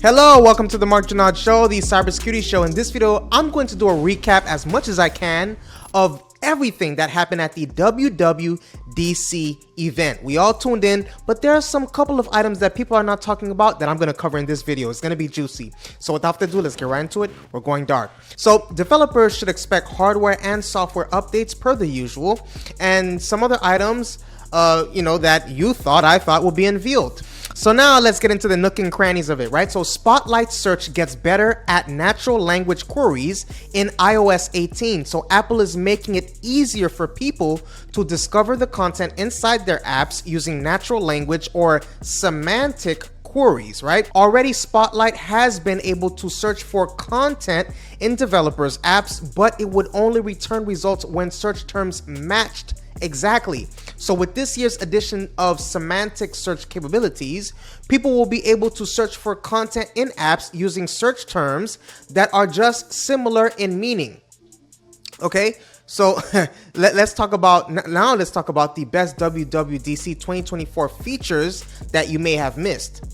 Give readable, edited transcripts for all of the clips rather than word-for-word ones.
Hello, welcome to the Marc Show, the cybersecurity show. In this video, I'm going to do a recap as much as I can of everything that happened at the WWDC event. We all tuned in, but there are some couple of items that people are not talking about that I'm going to cover in this video. It's going to be juicy. So without further ado, let's get right into it. We're going dark. So developers should expect hardware and software updates per the usual, and some other items that I thought would be unveiled. So now let's get into the nook and crannies of it, right? So Spotlight Search gets better at natural language queries in iOS 18. So Apple is making it easier for people to discover the content inside their apps using natural language or semantic queries, right? Already Spotlight has been able to search for content in developers' apps, but it would only return results when search terms matched exactly. So with this year's edition of semantic search capabilities, people will be able to search for content in apps using search terms that are just similar in meaning. Okay, so let's talk about the best WWDC 2024 features that you may have missed.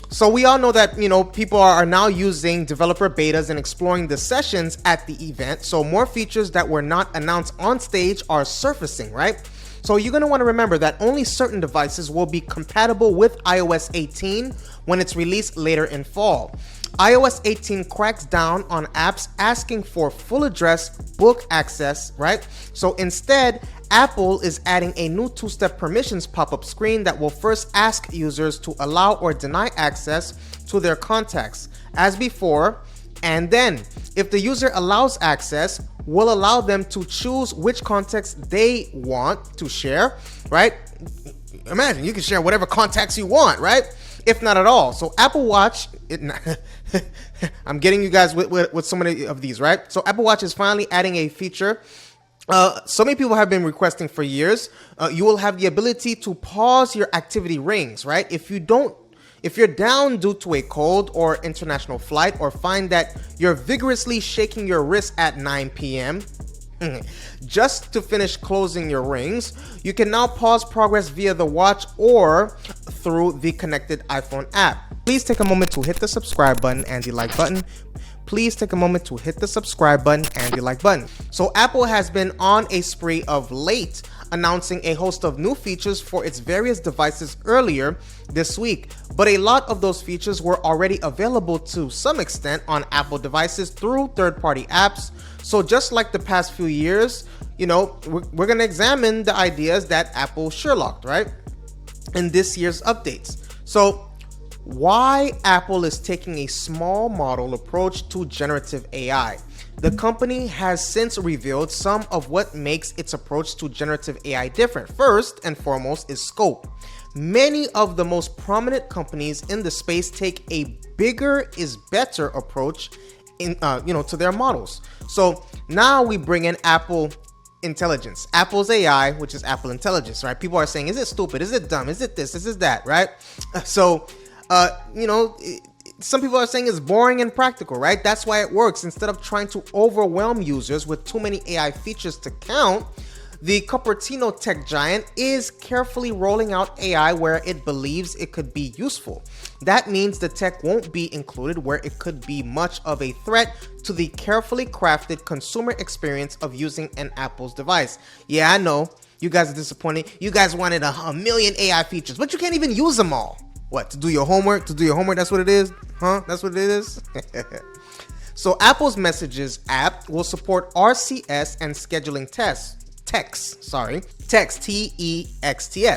So we all know that, people are now using developer betas and exploring the sessions at the event. So more features that were not announced on stage are surfacing, right? So you're going to want to remember that only certain devices will be compatible with iOS 18 when it's released later in fall. iOS 18 cracks down on apps asking for full address book access, right? So instead, Apple is adding a new two-step permissions pop-up screen that will first ask users to allow or deny access to their contacts, as before, and then, if the user allows access, will allow them to choose which contacts they want to share, right? Imagine, you can share whatever contacts you want, right? If not at all. So Apple Watch, I'm getting you guys with so many of these, right? So Apple Watch is finally adding a feature so many people have been requesting for years. You will have the ability to pause your activity rings, right? If you're down due to a cold or international flight, or find that you're vigorously shaking your wrist at 9 p.m. just to finish closing your rings, you can now pause progress via the watch or through the connected iPhone app. Please take a moment to hit the subscribe button and the like button. So Apple has been on a spree of late, announcing a host of new features for its various devices earlier this week. But a lot of those features were already available to some extent on Apple devices through third-party apps. So just like the past few years, we're going to examine the ideas that Apple Sherlocked, right, in this year's updates. So why Apple is taking a small model approach to generative AI. The company has since revealed some of what makes its approach to generative AI different. First and foremost is scope. Many of the most prominent companies in the space take a bigger is better approach to their models. So now we bring in Apple Intelligence, Apple's AI, which is Apple Intelligence, right? People are saying, is it stupid? Is it dumb? Is it this? Is it that, right? So some people are saying it's boring and practical, right? That's why it works. Instead of trying to overwhelm users with too many AI features to count, the Cupertino tech giant is carefully rolling out AI where it believes it could be useful. That means the tech won't be included where it could be much of a threat to the carefully crafted consumer experience of using an Apple's device. Yeah, I know. You guys are disappointed. You guys wanted a million AI features, but you can't even use them all. What, to do your homework? That's what it is? Huh? That's what it is? So Apple's Messages app will support RCS and scheduling text, TEXTS.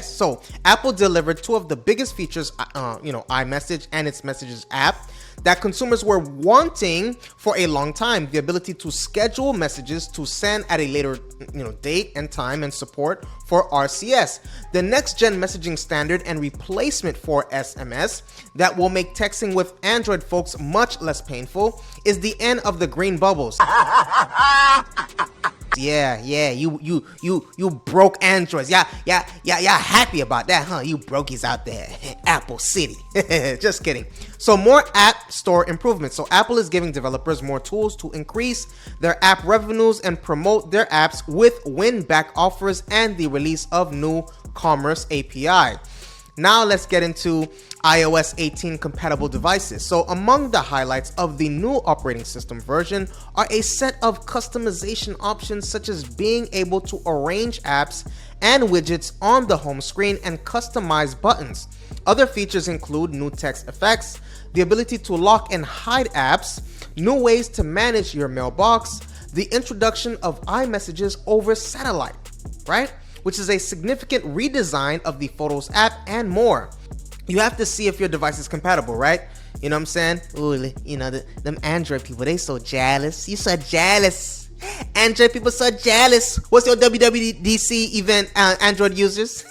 So Apple delivered two of the biggest features, iMessage and its Messages app, that consumers were wanting for a long time: the ability to schedule messages to send at a later date and time, and support for RCS, the next gen messaging standard and replacement for SMS that will make texting with Android folks much less painful, is the end of the green bubbles. Yeah, you broke Androids. Yeah, happy about that, huh? You brokies out there, Apple City. Just kidding. So more App Store improvements. So Apple is giving developers more tools to increase their app revenues and promote their apps with win-back offers and the release of new Commerce API. Now let's get into iOS 18 compatible devices. So among the highlights of the new operating system version are a set of customization options, such as being able to arrange apps and widgets on the home screen and customize buttons. Other features include new text effects, the ability to lock and hide apps, new ways to manage your mailbox, the introduction of iMessages over satellite, right? Which is a significant redesign of the Photos app, and more. You have to see if your device is compatible, right? You know what I'm saying? Ooh, you know, them Android people, they so jealous. You so jealous. Android people so jealous. What's your WWDC event, Android users?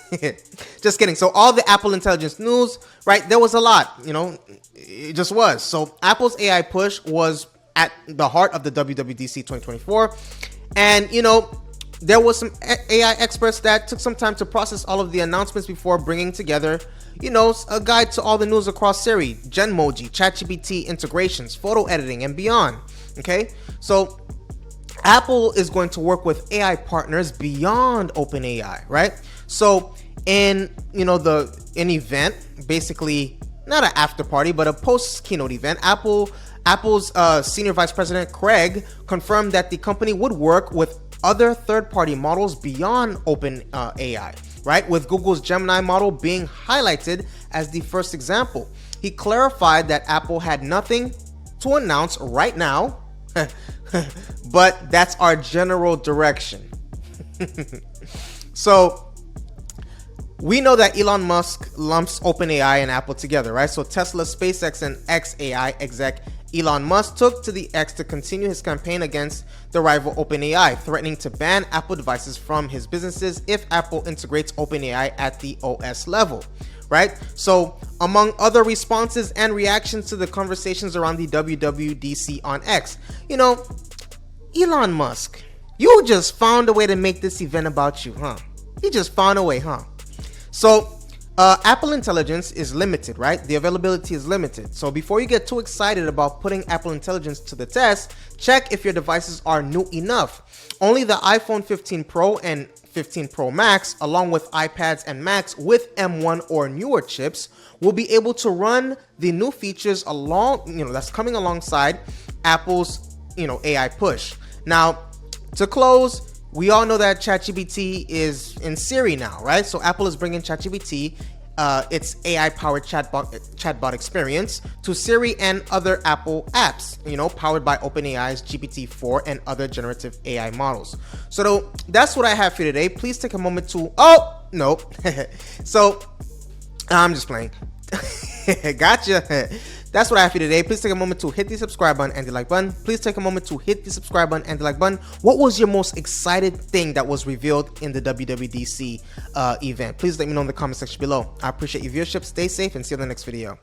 Just kidding. So all the Apple Intelligence news, right? There was a lot, you know, it just was. So Apple's AI push was at the heart of the WWDC 2024. And, you know, there was some AI experts that took some time to process all of the announcements before bringing together, you know, a guide to all the news across Siri, Genmoji, ChatGPT integrations, photo editing, and beyond. Okay, so Apple is going to work with AI partners beyond OpenAI, right? So in, you know, an event, basically not an after party, but a post keynote event, Apple's senior vice president Craig confirmed that the company would work with other third-party models beyond OpenAI, right? With Google's Gemini model being highlighted as the first example. He clarified that Apple had nothing to announce right now, but that's our general direction. So we know that Elon Musk lumps OpenAI and Apple together, right? So Tesla, SpaceX, and XAI exec Elon Musk took to the X to continue his campaign against the rival OpenAI, threatening to ban Apple devices from his businesses if Apple integrates OpenAI at the OS level, right? So among other responses and reactions to the conversations around the WWDC on X, you know, Elon Musk, you just found a way to make this event about you, huh? You just found a way, huh? So Apple Intelligence is limited, right? The availability is limited. So before you get too excited about putting Apple Intelligence to the test, check if your devices are new enough. Only the iPhone 15 Pro and 15 Pro Max, along with iPads and Macs with M1 or newer chips, will be able to run the new features that's coming alongside Apple's, AI push. Now, to close, we all know that ChatGPT is in Siri now, right? So Apple is bringing ChatGPT, its AI-powered chatbot experience, to Siri and other Apple apps, powered by OpenAI's GPT-4 and other generative AI models. So that's what I have for you today. Please take a moment to, So I'm just playing. Gotcha. That's what I have for you today. Please take a moment to hit the subscribe button and the like button. Please take a moment to hit the subscribe button and the like button. What was your most excited thing that was revealed in the WWDC event? Please let me know in the comment section below. I appreciate your viewership. Stay safe and see you in the next video.